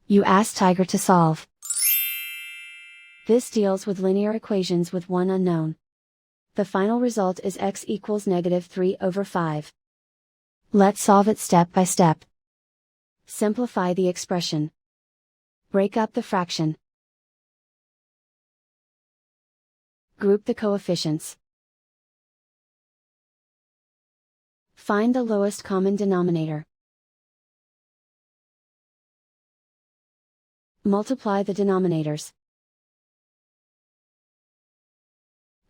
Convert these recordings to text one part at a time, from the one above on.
You ask Tiger to solve. This deals with linear equations with one unknown. The final result is x equals -3/5. Let's solve it step by step. Simplify the expression. Break up the fraction. Group the coefficients. Find the lowest common denominator. Multiply the denominators.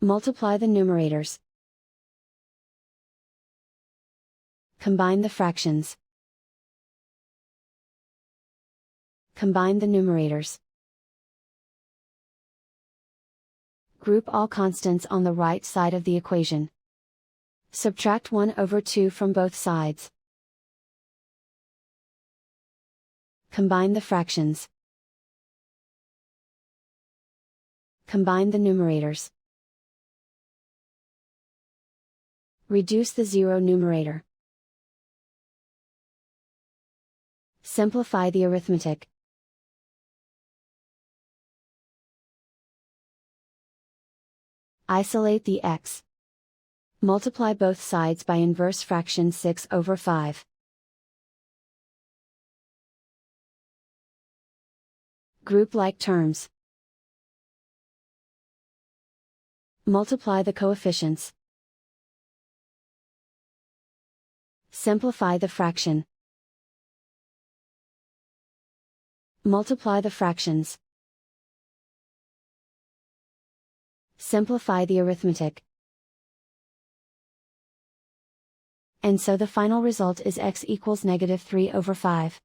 Multiply the numerators. Combine the fractions. Combine the numerators. Group all constants on the right side of the equation. Subtract 1/2 from both sides. Combine the fractions. Combine the numerators. Reduce the zero numerator. Simplify the arithmetic. Isolate the x. Multiply both sides by inverse fraction 6/5. Group like terms. Multiply the coefficients. Simplify the fraction. Multiply the fractions. Simplify the arithmetic. And so the final result is x equals -3/5.